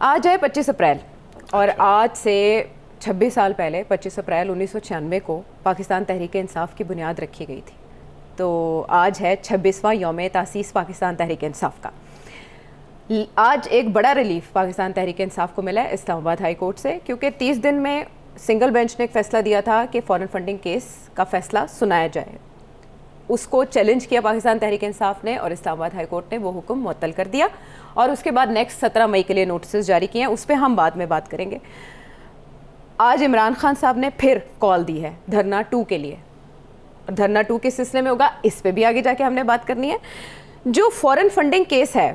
आज है 25 अप्रैल और आज से 26 साल पहले 25 अप्रैल 1996 को पाकिस्तान तहरीक-ए-इंसाफ की बुनियाद रखी गई थी। तो आज है 26वां यौम तासीस पाकिस्तान तहरीक-ए-इंसाफ का। आज एक बड़ा रिलीफ पाकिस्तान तहरीक-ए-इंसाफ को मिला है इस्लामाबाद हाई कोर्ट से, क्योंकि 30 दिन में सिंगल बेंच ने एक फ़ैसला दिया था कि फ़ॉरेन फंडिंग केस का फ़ैसला सुनाया जाए। उसको चैलेंज किया पाकिस्तान तहरीक-ए-इंसाफ ने और इस्लामाबाद हाई कोर्ट ने वो हुक्म मुअत्तल कर दिया और उसके बाद नेक्स्ट 17 मई के लिए नोटिस जारी किए हैं। उस पर हम बाद में बात करेंगे। आज इमरान खान साहब ने फिर कॉल दी है धरना 2 के लिए। धरना 2 किस सिलसिले में होगा, इस पर भी आगे जाके हमने बात करनी है। जो फॉरेन फंडिंग केस है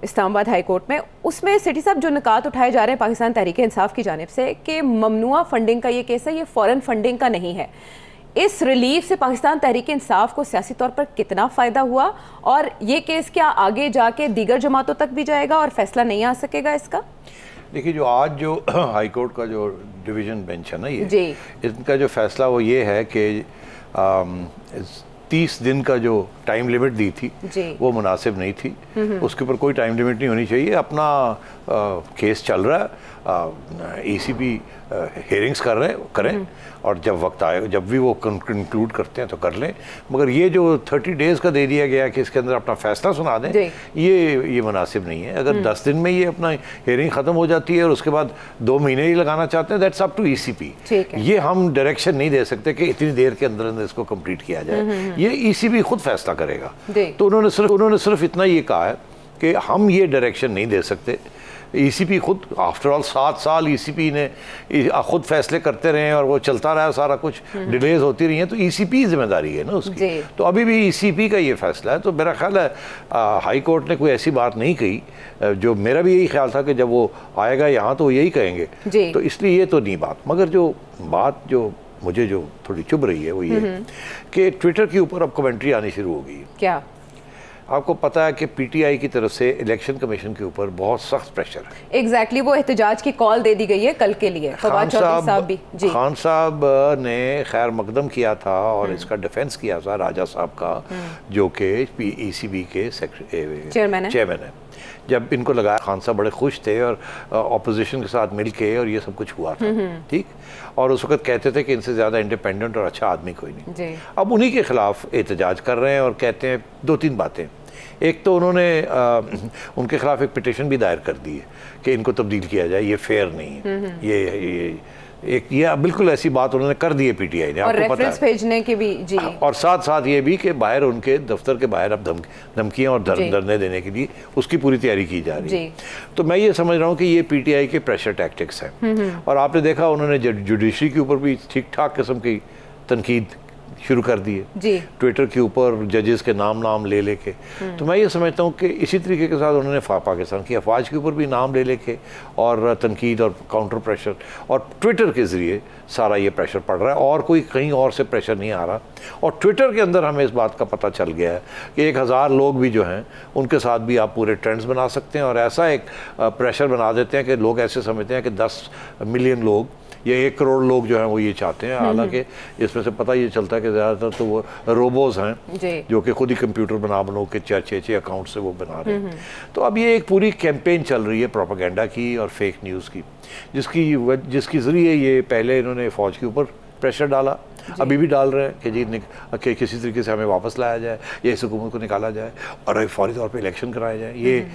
इस्लामाबाद हाई कोर्ट में, उसमें सिटी साहब जो निकात उठाए जा रहे हैं पाकिस्तान तहरीक-ए-इंसाफ की जानिब से कि ममनुआ फंडिंग का ये केस है, ये फॉरेन फंडिंग का नहीं है। इस रिलीफ से पाकिस्तान तहरीक-ए-इंसाफ को सियासी तौर पर कितना फ़ायदा हुआ और ये केस क्या आगे जाके दीगर जमातों तक भी जाएगा और फैसला नहीं आ सकेगा इसका? देखिए, जो आज जो हाई कोर्ट का जो डिवीज़न बेंच है ना, ये जी, इनका जो फैसला वो ये है कि 30 दिन का जो टाइम लिमिट दी थी वो मुनासिब नहीं थी। उसके ऊपर कोई टाइम लिमिट नहीं होनी चाहिए। अपना केस चल रहा है, ECP हेयरिंग्स कर रहे हैं, करें, और जब वक्त आए, जब भी वो कंक्लूड करते हैं तो कर लें। मगर ये जो 30 डेज़ का दे दिया गया कि इसके अंदर अपना फैसला सुना दें, ये मुनासिब नहीं है। अगर 10 दिन में ये अपना हेयरिंग ख़त्म हो जाती है और उसके बाद 2 महीने ही लगाना चाहते हैं, दैट्स अप टू ECP। ये हम डायरेक्शन नहीं दे सकते कि इतनी देर के अंदर अंदर इसको कंप्लीट किया जाए। ये ECP खुद फैसला करेगा। तो उन्होंने सिर्फ इतना ये कहा है कि हम ये डायरेक्शन नहीं दे सकते। ECP खुद, आफ्टर ऑल 7 साल ECP ने खुद फैसले करते रहे और वो चलता रहा, सारा कुछ डिलेज होती रही हैं, तो ECP जिम्मेदारी है ना उसकी। तो अभी भी ECP का ये फैसला है। तो मेरा ख्याल है हाई कोर्ट ने कोई ऐसी बात नहीं कही। जो मेरा भी यही ख्याल था कि जब वो आएगा यहाँ तो वो यही कहेंगे, तो इसलिए ये तो नहीं बात। मगर जो बात जो मुझे जो थोड़ी चुभ रही है वो ये कि ट्विटर के ऊपर अब कमेंट्री आनी शुरू हो गई। क्या आपको पता है कि PTI की तरफ से इलेक्शन कमीशन के ऊपर बहुत सख्त प्रेशर है। एग्जैक्टली वो एहतजाज की कॉल दे दी गई है कल के लिए। खान साहब ने खैर मकदम किया था और इसका डिफेंस किया था राजा साहब का, जो कि ECB के चेयरमैन है। जब इनको लगाया, खान साहब बड़े खुश थे और ऑपोजिशन के साथ मिल के और ये सब कुछ हुआ था, ठीक। और उस वक्त कहते थे कि इनसे ज़्यादा इंडिपेंडेंट और अच्छा आदमी कोई नहीं। अब उन्हीं के खिलाफ एहतजाज कर रहे हैं और कहते हैं 2-3 बातें। एक तो उन्होंने उनके खिलाफ एक पिटीशन भी दायर कर दी है कि इनको तब्दील किया जाए, ये फेयर नहीं है। ये बिल्कुल ऐसी बात उन्होंने कर दी है PTI ने, और आपको पता है, भेजने की भी जी। और साथ साथ ये भी कि बाहर उनके दफ्तर के बाहर अब धमकियां और धरने देने के लिए उसकी पूरी तैयारी की जा रही है। तो मैं ये समझ रहा हूँ कि ये PTI के प्रेशर टैक्टिक्स हैं। और आपने देखा उन्होंने जुडिशरी के ऊपर भी ठीक ठाक किस्म की तनकीद शुरू कर दी है, ट्विटर के ऊपर जजेस के नाम ले लेके। तो मैं ये समझता हूँ कि इसी तरीके के साथ उन्होंने पाकिस्तान की अफवाज के ऊपर भी नाम ले लेके और तनकीद और काउंटर प्रेशर, और ट्विटर के ज़रिए सारा ये प्रेशर पड़ रहा है और कोई कहीं और से प्रेशर नहीं आ रहा। और ट्विटर के अंदर हमें इस बात का पता चल गया है कि 1000 लोग भी जो हैं उनके साथ भी आप पूरे ट्रेंड्स बना सकते हैं और ऐसा एक प्रेशर बना देते हैं कि लोग ऐसे समझते हैं कि 10 मिलियन लोग या 1 करोड़ लोग जो हैं वो ये चाहते हैं। हालांकि इसमें से पता ये चलता है कि ज़्यादातर तो वो रोबोज हैं जो कि खुद ही कंप्यूटर बना के 6 अकाउंट से वो बना रहे हैं। तो अब ये एक पूरी कैंपेन चल रही है प्रोपेगेंडा की और फेक न्यूज़ की, जिसकी ज़रिए ये पहले इन्होंने फ़ौज के ऊपर प्रेशर डाला, अभी भी डाल रहे हैं कि जी कि किसी तरीके से हमें वापस लाया जाए या इस हुकूमत को निकाला जाए और फौरी तौर पर इलेक्शन कराया जाए। ये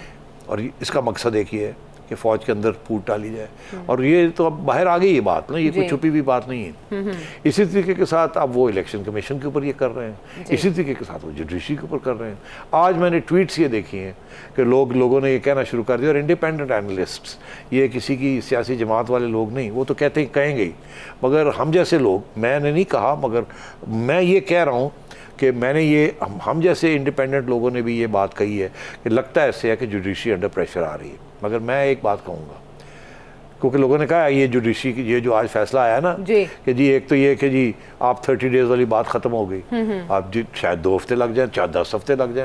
और इसका मकसद एक ही है कि फ़ौज के अंदर फूट डाली जाए। और ये तो अब बाहर आ गई ये बात ना, ये कोई छुपी हुई बात नहीं है। इसी तरीके के साथ अब वो इलेक्शन कमीशन के ऊपर ये कर रहे हैं, इसी तरीके के साथ वो जुडिशरी के ऊपर कर रहे हैं। आज मैंने ट्वीट्स ये देखी हैं कि लोगों ने ये कहना शुरू कर दिया, और इंडिपेंडेंट एनालिस्ट्स, ये किसी की सियासी जमात वाले लोग नहीं, वो तो कहेंगे ही, मगर हम जैसे लोग, मैंने नहीं कहा मगर मैं ये कह रहा हूँ कि मैंने ये हम जैसे इंडिपेंडेंट लोगों ने भी ये बात कही है कि लगता है ऐसे है कि जुडिशरी अंडर प्रेशर आ रही है। मगर मैं एक बात कहूँगा, क्योंकि लोगों ने कहा ये जुडिशरी की ये जो आज फैसला आया ना कि जी एक तो ये कि जी आप 30 डेज़ वाली बात ख़त्म हो गई, आप जी शायद 2 हफ्ते लग जाएं, 10 हफ्ते लग जाएं,